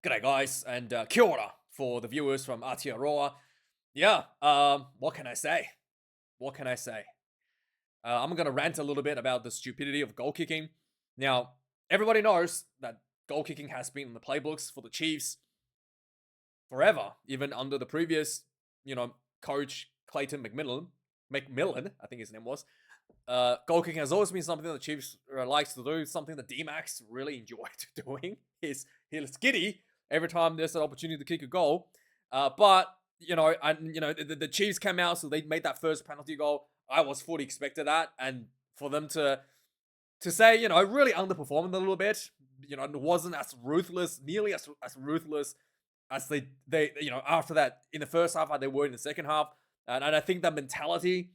G'day guys, and kia ora for the viewers from Aotearoa. Yeah, what can I say? What can I say? I'm gonna rant a little bit about the stupidity of goal kicking. Now, everybody knows that goal kicking has been in the playbooks for the Chiefs forever, even under the previous, coach Clayton McMillan, I think his name was. Goal kicking has always been something that the Chiefs likes to do, something that D-Max really enjoyed doing. He's giddy every time there's an opportunity to kick a goal. But the Chiefs came out, so they made that first penalty goal. I was fully expected that, and for them to say, really underperforming a little bit. It wasn't as ruthless, nearly as ruthless as they after that in the first half, they were in the second half, and I think that mentality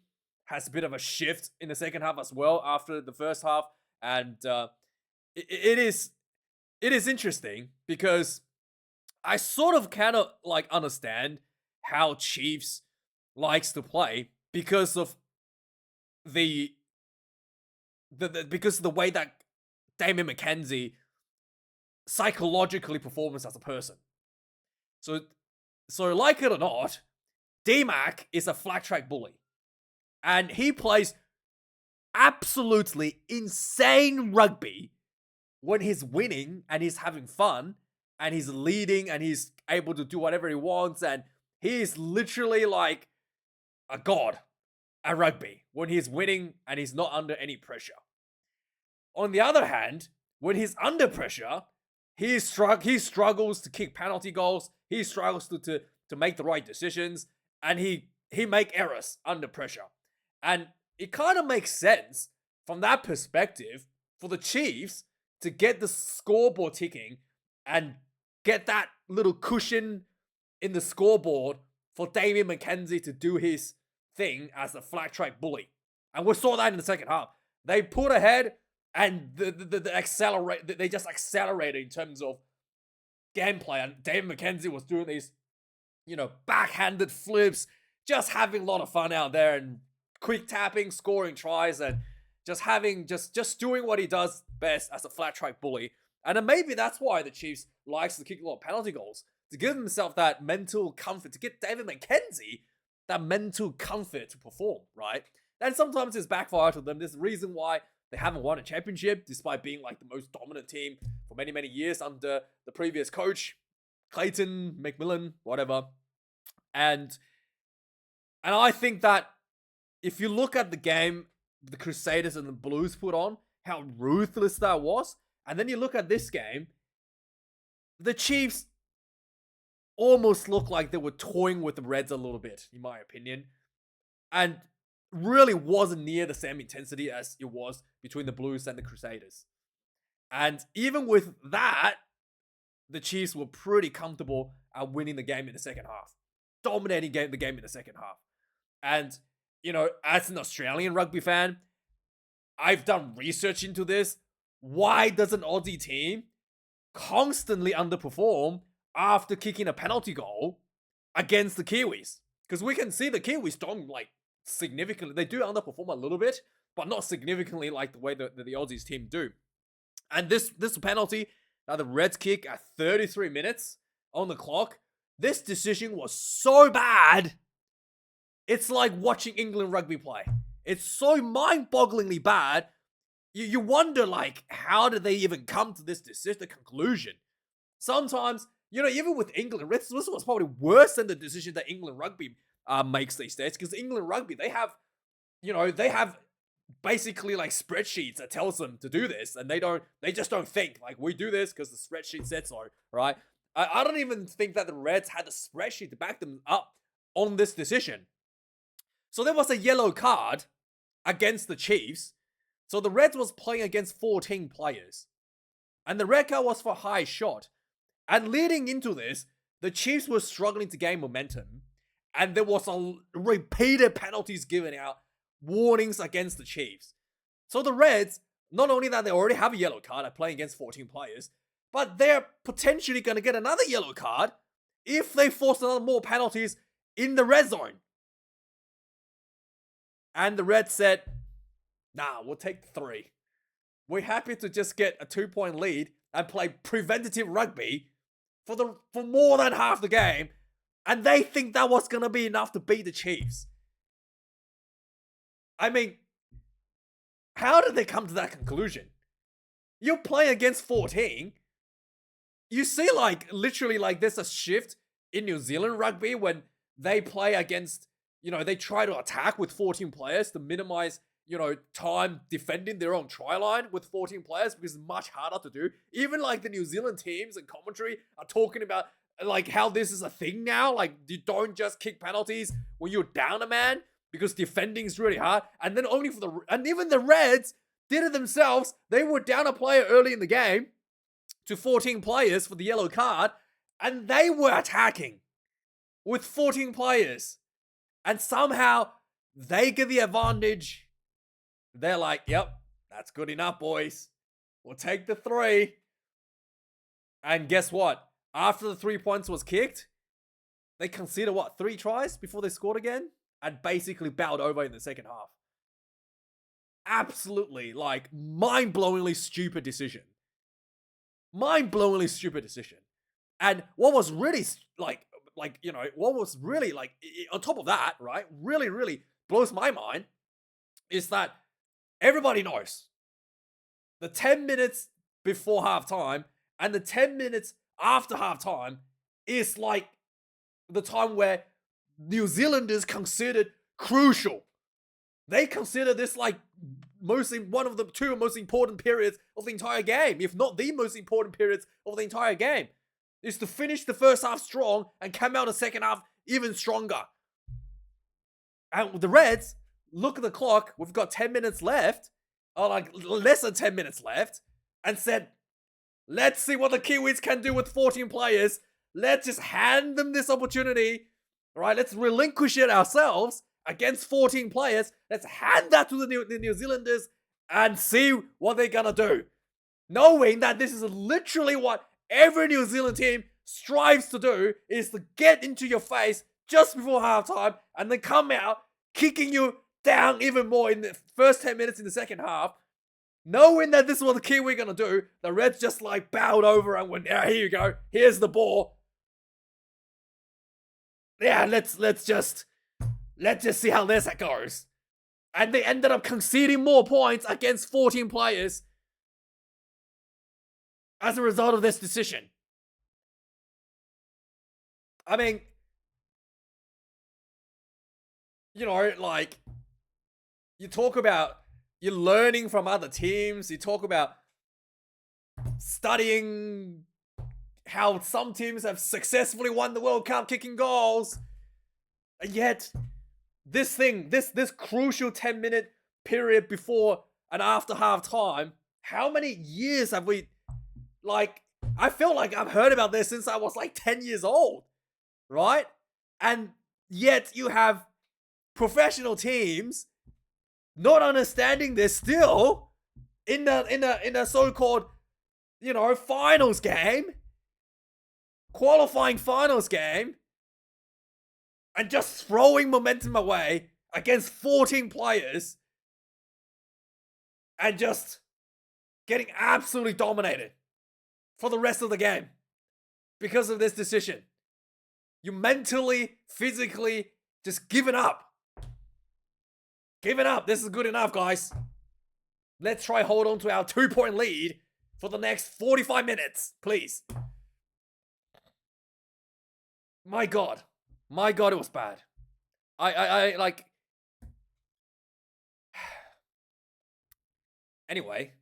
has a bit of a shift in the second half as well after the first half, and it is interesting because I sort of kind of like understand how Chiefs likes to play because of the because of the way that Damian Mackenzie psychologically performs as a person. So like it or not, D-Mac is a flat track bully. And he plays absolutely insane rugby when he's winning and he's having fun and he's leading and he's able to do whatever he wants. And he is literally like a god at rugby when he's winning and he's not under any pressure. On the other hand, when he's under pressure, he struggles to kick penalty goals. He struggles to make the right decisions, and he make errors under pressure. And it kind of makes sense from that perspective for the Chiefs to get the scoreboard ticking and get that little cushion in the scoreboard for Damian Mackenzie to do his thing as a flat track bully. And we saw that in the second half. They pulled ahead and they just accelerated in terms of gameplay. And Damian Mackenzie was doing these, backhanded flips, just having a lot of fun out there and quick tapping, scoring tries, and just having just doing what he does best as a flat track bully. And then maybe that's why the Chiefs likes to kick a lot of penalty goals, to give himself that mental comfort, to get David Mackenzie that mental comfort to perform, right? And sometimes it's backfired to them. There's a reason why they haven't won a championship, despite being like the most dominant team for many, many years under the previous coach, Clayton McMillan, whatever. And I think that if you look at the game the Crusaders and the Blues put on, how ruthless that was, and then you look at this game, the Chiefs almost looked like they were toying with the Reds a little bit, in my opinion, and really wasn't near the same intensity as it was between the Blues and the Crusaders. And even with that, the Chiefs were pretty comfortable at winning the game in the second half, dominating the game in the second half. And as an Australian rugby fan, I've done research into this. Why does an Aussie team constantly underperform after kicking a penalty goal against the Kiwis? Because we can see the Kiwis don't significantly. They do underperform a little bit, but not significantly like the way that the Aussies team do. And this penalty, the Reds kick at 33 minutes on the clock, this decision was so bad. It's like watching England rugby play. It's so mind-bogglingly bad. You wonder, how did they even come to this decision, the conclusion? Sometimes, even with England, this was probably worse than the decision that England rugby makes these days. Because England rugby, they have basically spreadsheets that tells them to do this, and they just don't think we do this because the spreadsheet said so, right? I don't even think that the Reds had a spreadsheet to back them up on this decision. So there was a yellow card against the Chiefs. So the Reds was playing against 14 players. And the red card was for high shot. And leading into this, the Chiefs were struggling to gain momentum. And there was repeated penalties given out, warnings against the Chiefs. So the Reds, not only that they already have a yellow card at playing against 14 players, but they're potentially going to get another yellow card if they force another more penalties in the red zone. And the Reds said, nah, we'll take 3. We're happy to just get a 2-point lead and play preventative rugby for more than half the game, and they think that was gonna be enough to beat the Chiefs. I mean, how did they come to that conclusion? You're playing against 14. You see, like, literally, like, there's a shift in New Zealand rugby when they play against, they try to attack with 14 players to minimize, time defending their own try line with 14 players because it's much harder to do. Even, like, the New Zealand teams and commentary are talking about, like, how this is a thing now. Like, you don't just kick penalties when you're down a man because defending is really hard. And then and even the Reds did it themselves. They were down a player early in the game to 14 players for the yellow card, and they were attacking with 14 players. And somehow they get the advantage. They're like, yep, that's good enough, boys. We'll take the 3. And guess what? After the 3 points was kicked, they conceded, 3 tries before they scored again? And basically bowed over in the second half. Absolutely, like, mind-blowingly stupid decision. Mind-blowingly stupid decision. And what was really, what was really, on top of that, right, really, really blows my mind, is that everybody knows the 10 minutes before halftime and the 10 minutes after halftime is, like, the time where New Zealanders considered crucial. They consider this, like, one of the 2 most important periods of the entire game, if not the most important periods of the entire game, is to finish the first half strong and come out the second half even stronger. And the Reds look at the clock, we've got 10 minutes left, or like less than 10 minutes left, and said, let's see what the Kiwis can do with 14 players. Let's just hand them this opportunity, right? Let's relinquish it ourselves against 14 players. Let's hand that to the New Zealanders and see what they're gonna do. Knowing that this is literally what every New Zealand team strives to do, is to get into your face just before halftime and then come out kicking you down even more in the first 10 minutes in the second half. Knowing that this is what the Kiwi are gonna do, the Reds just, like, bowed over and went, here you go, here's the ball. Yeah, let's just see how this goes. And they ended up conceding more points against 14 players as a result of this decision. I mean, like, you talk about you're learning from other teams. You talk about studying how some teams have successfully won the World Cup kicking goals. And yet, this crucial 10-minute period before and after half time, how many years have we, like, I feel like I've heard about this since I was like 10 years old, right? And yet you have professional teams not understanding this still in a so-called, finals game, qualifying finals game, and just throwing momentum away against 14 players and just getting absolutely dominated for the rest of the game because of this decision. You mentally, physically just given up. Giving up. This is good enough, guys. Let's try hold on to our 2-point lead for the next 45 minutes, please. My God, it was bad. I like. Anyway,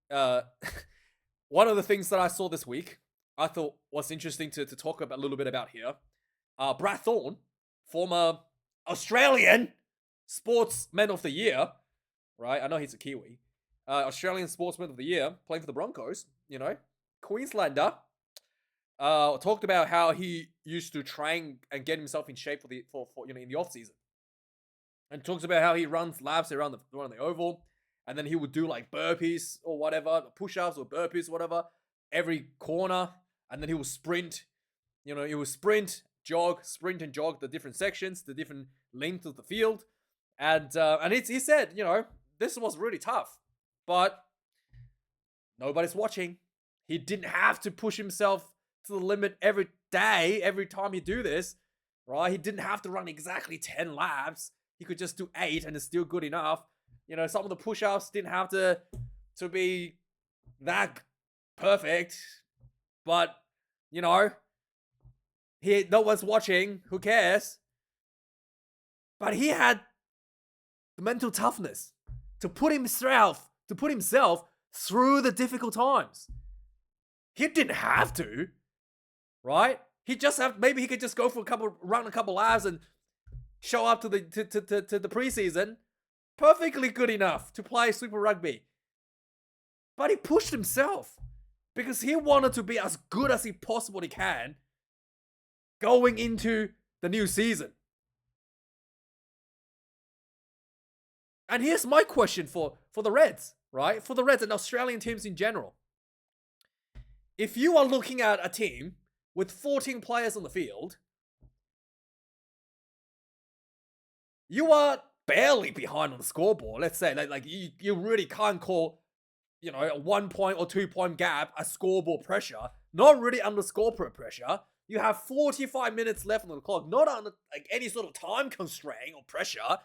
one of the things that I saw this week, I thought was interesting to talk about a little bit about here. Brad Thorn, former Australian Sportsman of the Year, right? I know he's a Kiwi. Australian Sportsman of the Year, playing for the Broncos, Queenslander. Talked about how he used to train and get himself in shape for in the off season, and talks about how he runs laps around the oval, and then he would do like burpees or whatever, push-ups or burpees or whatever, every corner, and then he would sprint. He would sprint and jog the different sections, the different lengths of the field, and he said, this was really tough, but nobody's watching. He didn't have to push himself to the limit every day, every time you do this, right? He didn't have to run exactly 10 laps. He could just do 8 and it's still good enough. You know, some of the push-ups didn't have to be that perfect. But, you know, no one's watching. Who cares? But he had the mental toughness to put himself through the difficult times. He didn't have to, right? Maybe he could just go for run a couple laps and show up to the preseason, perfectly good enough to play Super Rugby. But he pushed himself because he wanted to be as good as he possibly can going into the new season. And here's my question for the Reds, right? For the Reds and Australian teams in general. If you are looking at a team with 14 players on the field, you are barely behind on the scoreboard. Let's say like you really can't call, you know, a 1 point or 2 point gap a scoreboard pressure. Not really under scoreboard pressure. You have 45 minutes left on the clock, not under like any sort of time constraint or pressure,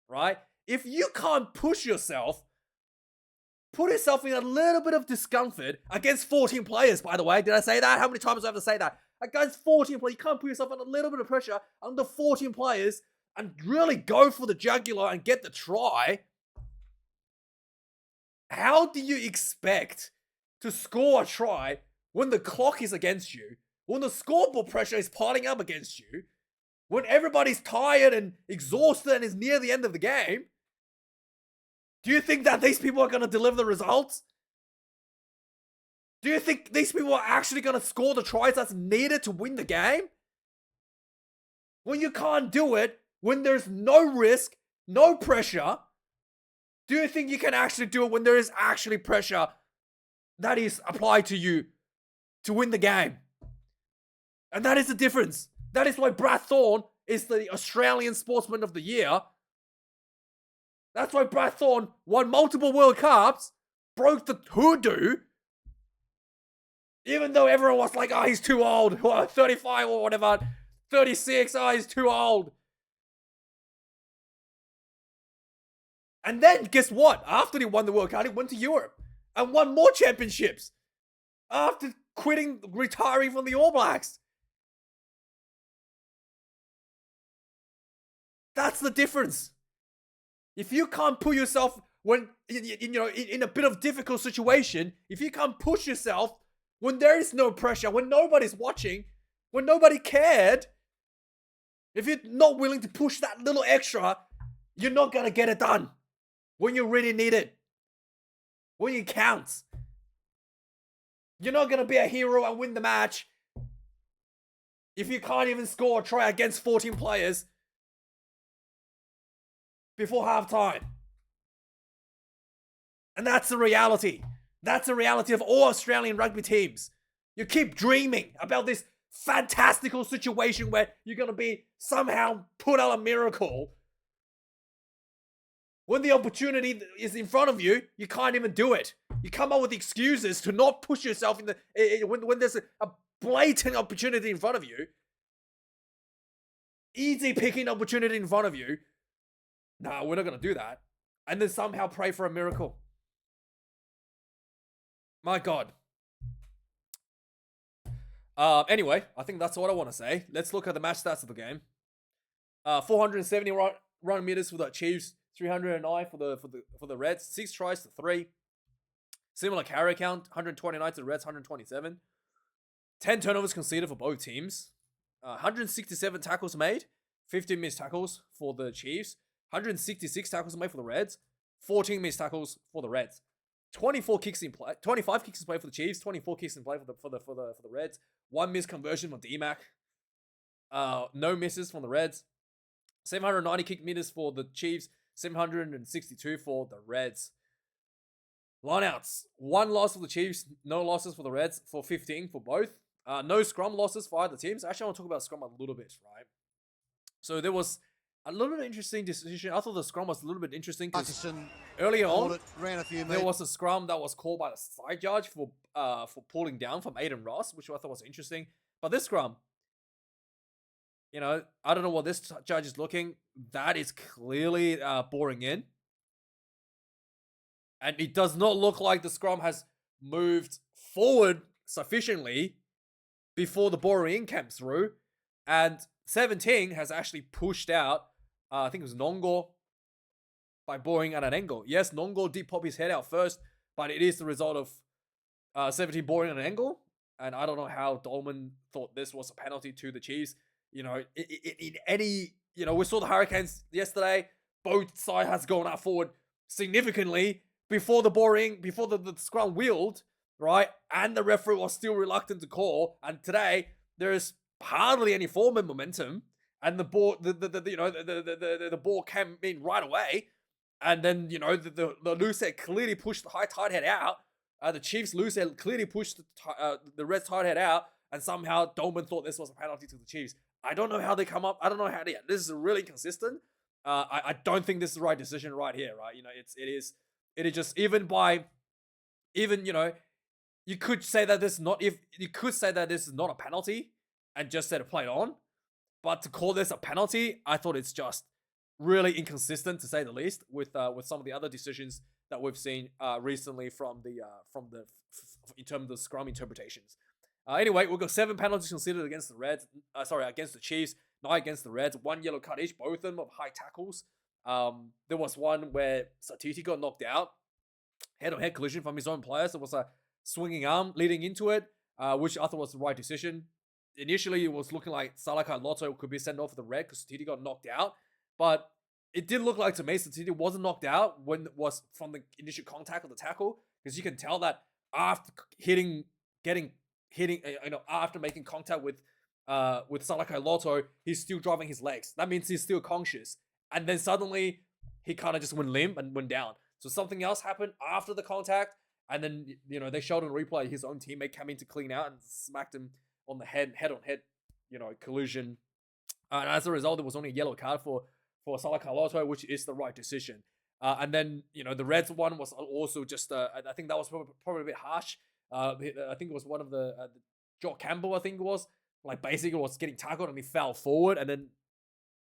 right? If you can't push yourself, put yourself in a little bit of discomfort against 14 players, by the way. Did I say that? How many times do I have to say that? Against 14 players, you can't put yourself under a little bit of pressure under 14 players and really go for the jugular and get the try. How do you expect to score a try when the clock is against you, when the scoreboard pressure is piling up against you, when everybody's tired and exhausted and is near the end of the game? Do you think that these people are going to deliver the results? Do you think these people are actually going to score the tries that's needed to win the game? When you can't do it, when there's no risk, no pressure, do you think you can actually do it when there is actually pressure that is applied to you to win the game? And that is the difference. That is why Brad Thorn is the Australian Sportsman of the Year. That's why Brad Thorn won multiple World Cups, broke the hoodoo, even though everyone was like, oh, he's too old, 35 or whatever, 36, oh, he's too old. And then, guess what? After he won the World Cup, he went to Europe and won more championships after retiring from the All Blacks. That's the difference. If you can't put yourself when in a bit of difficult situation, if you can't push yourself when there is no pressure, when nobody's watching, when nobody cared, if you're not willing to push that little extra, you're not gonna get it done when you really need it, when it counts. You're not gonna be a hero and win the match if you can't even score a try against 14 players before halftime. And that's the reality. That's the reality of all Australian rugby teams. You keep dreaming about this fantastical situation where you're going to be somehow put out a miracle. When the opportunity is in front of you, you can't even do it. You come up with excuses to not push yourself when there's a blatant opportunity in front of you. Easy picking opportunity in front of you. No, we're not going to do that. And then somehow pray for a miracle. My God. Anyway, I think that's what I want to say. Let's look at the match stats of the game. 470 run meters for the Chiefs, 309 for the Reds, 6 tries to 3. Similar carry count, 129 to the Reds, 127. 10 turnovers conceded for both teams. 167 tackles made, 15 missed tackles for the Chiefs. 166 tackles made for the Reds, 14 missed tackles for the Reds. 25 kicks in play for the Chiefs, 24 kicks in play for the Reds. 1 missed conversion from D-Mac. No misses from the Reds. 790 kick meters for the Chiefs, 762 for the Reds. Lineouts, 1 loss for the Chiefs, no losses for the Reds, for 15 for both. No scrum losses for either teams. Actually, I want to talk about scrum a little bit, right? So there was A little bit interesting decision. I thought the scrum was a little bit interesting because Hutchison earlier on, ran a few there meters. was a scrum that was called by the side judge for pulling down from Aiden Ross, which I thought was interesting. But this scrum, you know, I don't know what this judge is looking. That is clearly boring in. And it does not look like the scrum has moved forward sufficiently before the boring in came through. And 17 has actually pushed out, I think it was Nongor, by boring at an angle. Yes, Nongor did pop his head out first, but it is the result of 17 boring at an angle. And I don't know how Dolman thought this was a penalty to the Chiefs. You know, in any, you know, we saw the Hurricanes yesterday. Both sides has gone out forward significantly before the scrum wheeled, right? And the referee was still reluctant to call. And today there is hardly any forward momentum, and the ball, the ball came in right away, and then the loose head clearly pushed the high tight head out. The Chiefs loose head clearly pushed the Reds tight head out, and somehow Dolman thought this was a penalty to the Chiefs. I don't know how they come up. I don't know how they. This is really inconsistent. I don't think this is the right decision right here. Right, it is just even you could say that this is not a penalty and just said to play it on, but to call this a penalty, I thought it's just really inconsistent to say the least with some of the other decisions that we've seen recently from the in terms of the scrum interpretations. Anyway, we've got 7 penalties considered against the Reds. Against the Chiefs, 9 against the Reds. 1 yellow card each, both of them of high tackles. There was one where Satiti got knocked out, head-on-head collision from his own players. There was a swinging arm leading into it, which I thought was the right decision. Initially, it was looking like Salakai Lotto could be sent off for the red because Satiti got knocked out, but it did look like to me Satiti wasn't knocked out when it was from the initial contact of the tackle, because you can tell that after after making contact with Salakai Lotto, he's still driving his legs. That means he's still conscious, and then suddenly he kind of just went limp and went down. So something else happened after the contact, and then they showed on replay his own teammate came in to clean out and smacked him on the head-on-head, collusion. And as a result, there was only a yellow card for Salakai Lotto, which is the right decision. And then, the Reds one was also just, I think that was probably a bit harsh. I think it was one of the Jock Campbell, I think it was, like basically was getting tackled and he fell forward and then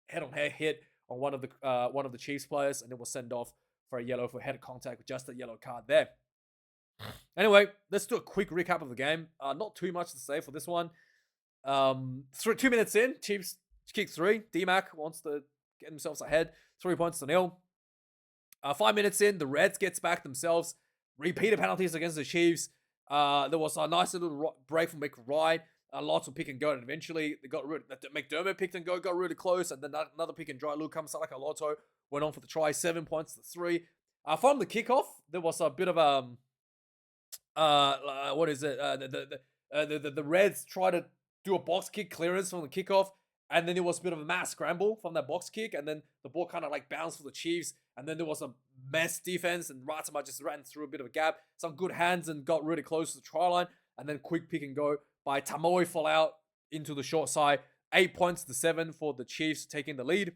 head-on-head hit on one of the Chiefs players, and it was sent off for a yellow for head contact with just a yellow card there. Anyway, let's do a quick recap of the game. Not too much to say for this one. 2 minutes in, Chiefs kick 3. D-Mac wants to get themselves ahead. 3 points to nil. 5 minutes in, the Reds gets back themselves. Repeated penalties against the Chiefs. There was a nice little break from McRide. Lots of pick and go, and eventually they got McDermott picked and go, got really close, and then another pick and dry. Luke Salaka Lotto went on for the try. 7 points to 3. From the kickoff, there was a bit of what is it? The Reds tried to do a box kick clearance from the kickoff, and then there was a bit of a mass scramble from that box kick, and then the ball kind of like bounced for the Chiefs, and then there was a mess defense, and Ratama just ran through a bit of a gap, some good hands, and got really close to the try line, and then quick pick and go by Tamoi fall out into the short side. 8 points to 7 for the Chiefs taking the lead.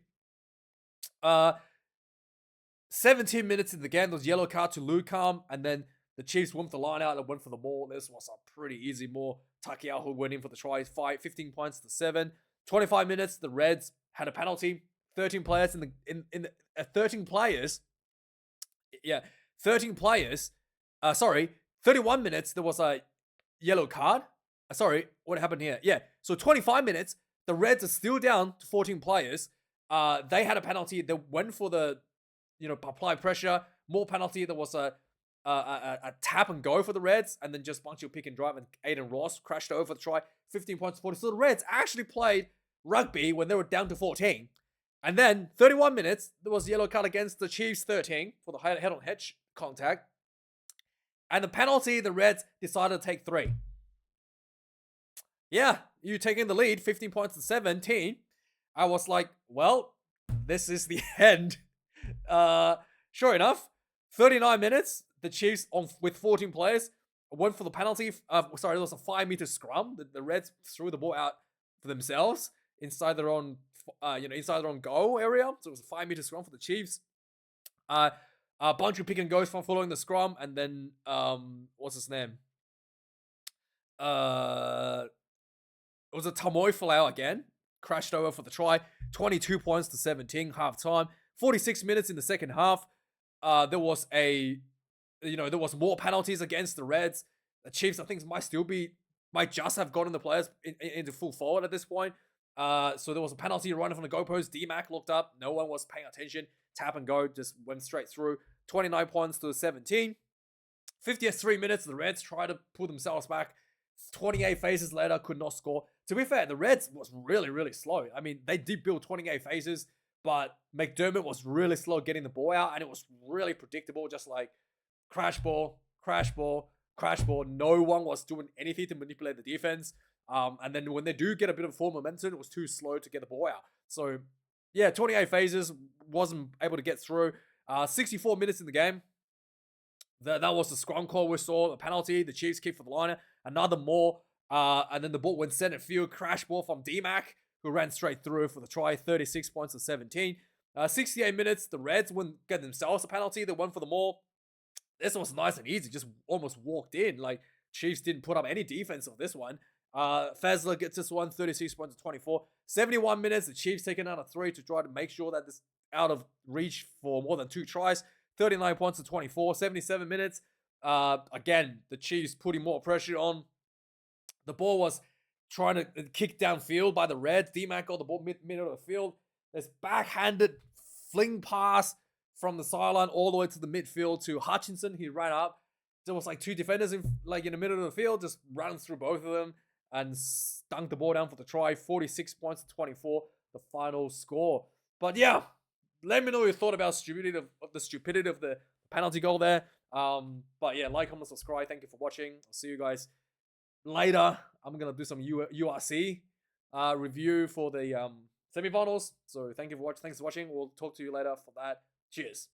17 minutes in the game, there was yellow card to Lucam, and then the Chiefs went the line out and went for the maul. This was a pretty easy maul. Takiaho went in for the try. 15 points to 7. 25 minutes, the Reds had a penalty. 13 players 13 players. Yeah, 13 players. 31 minutes, there was a yellow card. What happened here? Yeah, so 25 minutes, the Reds are still down to 14 players. They had a penalty. They went for the, apply pressure. More penalty. There was a tap and go for the Reds, and then just bunch of pick and drive, and Aiden Ross crashed over the try. 15 points to 40. So the Reds actually played rugby when they were down to 14. And then 31 minutes, there was a yellow card against the Chiefs 13 for the head-on-head contact. And the penalty, the Reds decided to take 3. Yeah, you taking the lead, 15 points to 17. I was like, well, this is the end. Sure enough, 39 minutes, the Chiefs with 14 players went for the penalty. It was a 5-meter scrum. The Reds threw the ball out for themselves inside their own inside their own goal area. So it was a 5-meter scrum for the Chiefs. A bunch of pick and goes from following the scrum, and then what's his name? It was a Tamoy Falau again. Crashed over for the try. 22 points to 17, half time. 46 minutes in the second half. There was more penalties against the Reds. The Chiefs, I think, might just have gotten the players into full forward at this point. So there was a penalty running from the goalpost. D-Mac looked up. No one was paying attention. Tap and go, just went straight through. 29 points to 17. 53 minutes, the Reds tried to pull themselves back. 28 phases later, could not score. To be fair, the Reds was really, really slow. I mean, they did build 28 phases, but McDermott was really slow getting the ball out, and it was really predictable, just like crash ball, crash ball, crash ball. No one was doing anything to manipulate the defense. And then when they do get a bit of full momentum, it was too slow to get the ball out. So, yeah, 28 phases, wasn't able to get through. 64 minutes in the game. That was the scrum call we saw, the penalty, the Chiefs kick for the liner, another more, and then the ball went center field, crash ball from D-Mac, who ran straight through for the try, 36 points to 17. 68 minutes, the Reds wouldn't get themselves a penalty, they won for the more. This was nice and easy, just almost walked in, like Chiefs didn't put up any defense on this one. Fazler gets this one, 36 points to 24. 71 minutes, the Chiefs taking out a 3 to try to make sure that this out of reach for more than 2 tries. 39 points to 24, 77 minutes. Again, the Chiefs putting more pressure on. The ball was trying to kick downfield by the Reds. D-Mac got the ball middle of the field. This backhanded fling pass from the sideline all the way to the midfield to Hutchinson. He ran up. There was like 2 defenders in the middle of the field, just ran through both of them and stunk the ball down for the try. 46 points to 24, the final score. But yeah, let me know what you thought about the stupidity of the penalty goal there. But yeah, like, comment, subscribe. Thank you for watching. I'll see you guys later. I'm gonna do some URC review for the semifinals. So thank you for watching. Thanks for watching. We'll talk to you later for that. Cheers.